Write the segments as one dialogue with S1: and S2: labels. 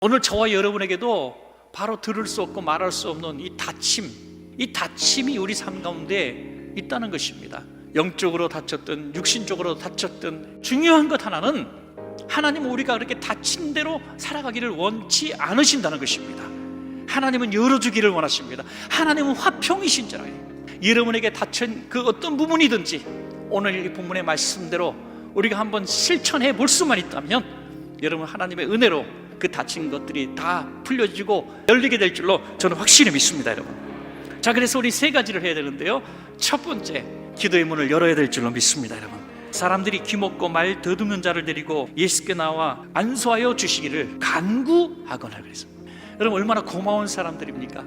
S1: 오늘 저와 여러분에게도 바로 들을 수 없고 말할 수 없는 이 다침이 우리 삶 가운데 있다는 것입니다. 영적으로 다쳤든 육신적으로 다쳤든 중요한 것 하나는 하나님은 우리가 그렇게 다친 대로 살아가기를 원치 않으신다는 것입니다. 하나님은 열어주기를 원하십니다. 하나님은 화평이신 줄 알아요. 여러분에게 다친 그 어떤 부분이든지 오늘 이 본문의 말씀대로 우리가 한번 실천해 볼 수만 있다면 여러분 하나님의 은혜로 그 다친 것들이 다 풀려지고 열리게 될 줄로 저는 확실히 믿습니다, 여러분. 자, 그래서 우리 세 가지를 해야 되는데요. 첫 번째, 기도의 문을 열어야 될 줄로 믿습니다, 여러분. 사람들이 귀먹고 말 더듬는 자를 데리고 예수께 나와 안수하여 주시기를 간구하거나 그랬습니다. 여러분 얼마나 고마운 사람들입니까?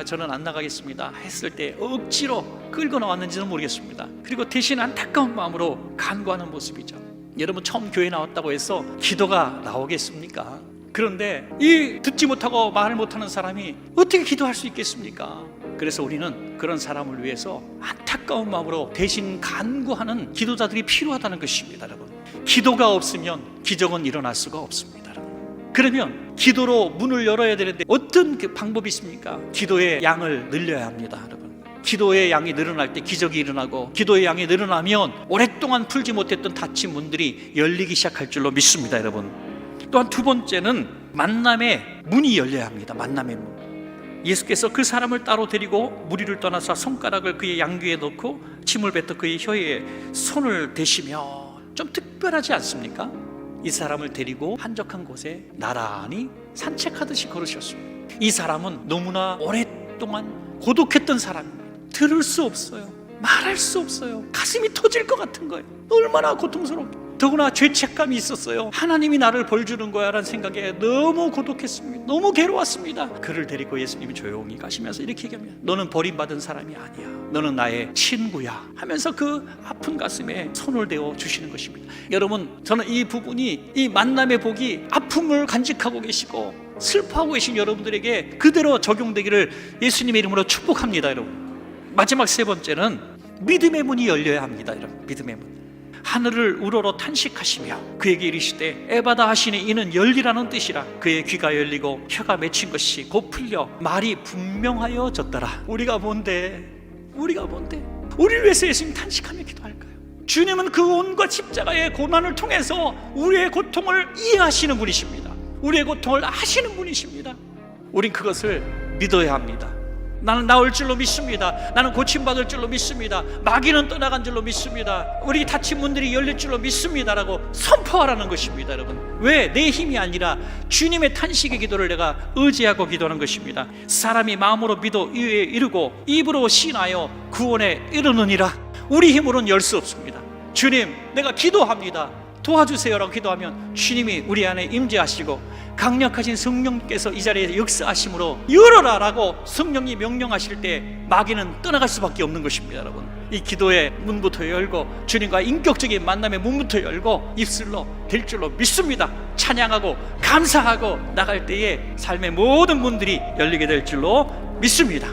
S1: 저는 안 나가겠습니다 했을 때 억지로 끌고 나왔는지는 모르겠습니다. 그리고 대신 안타까운 마음으로 간구하는 모습이죠. 여러분 처음 교회 나왔다고 해서 기도가 나오겠습니까? 그런데 이 듣지 못하고 말을 못하는 사람이 어떻게 기도할 수 있겠습니까? 그래서 우리는 그런 사람을 위해서 안타까운 마음으로 대신 간구하는 기도자들이 필요하다는 것입니다, 여러분. 기도가 없으면 기적은 일어날 수가 없습니다, 여러분. 그러면 기도로 문을 열어야 되는데 어떤 그 방법이 있습니까? 기도의 양을 늘려야 합니다, 여러분. 기도의 양이 늘어날 때 기적이 일어나고, 기도의 양이 늘어나면 오랫동안 풀지 못했던 닫힌 문들이 열리기 시작할 줄로 믿습니다, 여러분. 또한 두 번째는 만남의 문이 열려야 합니다. 만남의 문. 예수께서 그 사람을 따로 데리고 무리를 떠나서 손가락을 그의 양귀에 넣고 침을 뱉어 그의 혀에 손을 대시며, 좀 특별하지 않습니까? 이 사람을 데리고 한적한 곳에 나란히 산책하듯이 걸으셨습니다. 이 사람은 너무나 오랫동안 고독했던 사람입니다. 들을 수 없어요. 말할 수 없어요. 가슴이 터질 것 같은 거예요. 얼마나 고통스럽게. 더구나 죄책감이 있었어요. 하나님이 나를 벌 주는 거야 라는 생각에 너무 고독했습니다. 너무 괴로웠습니다. 그를 데리고 예수님이 조용히 가시면서 이렇게 얘기합니다. 너는 버림받은 사람이 아니야. 너는 나의 친구야 하면서 그 아픈 가슴에 손을 대어 주시는 것입니다. 여러분, 저는 이 부분이, 이 만남의 복이 아픔을 간직하고 계시고 슬퍼하고 계신 여러분들에게 그대로 적용되기를 예수님의 이름으로 축복합니다, 여러분. 마지막 세 번째는 믿음의 문이 열려야 합니다, 여러분. 믿음의 문. 하늘을 우러러 탄식하시며 그에게 이르시되 에바다 하시니 이는 열리라는 뜻이라. 그의 귀가 열리고 혀가 맺힌 것이 곧 풀려 말이 분명하여졌더라. 우리가 뭔데 우리를 위해서 예수님 탄식하며 기도할까요? 주님은 그 온갖 십자가의 고난을 통해서 우리의 고통을 이해하시는 분이십니다. 우리의 고통을 아시는 분이십니다. 우린 그것을 믿어야 합니다. 나는 나올 줄로 믿습니다. 나는 고침받을 줄로 믿습니다. 마귀는 떠나간 줄로 믿습니다. 우리 닫힌 문들이 열릴 줄로 믿습니다라고 선포하라는 것입니다, 여러분. 왜? 내 힘이 아니라 주님의 탄식의 기도를 내가 의지하고 기도하는 것입니다. 사람이 마음으로 믿어 이에 이르고 입으로 시인하여 구원에 이르느니라. 우리 힘으로는 열 수 없습니다. 주님, 내가 기도합니다. 도와주세요라고 기도하면 주님이 우리 안에 임재하시고 강력하신 성령께서 이 자리에 역사하심으로 열어라라고 성령이 명령하실 때 마귀는 떠나갈 수밖에 없는 것입니다, 여러분. 이 기도의 문부터 열고 주님과 인격적인 만남의 문부터 열고 입술로 될 줄로 믿습니다. 찬양하고 감사하고 나갈 때에 삶의 모든 문들이 열리게 될 줄로 믿습니다.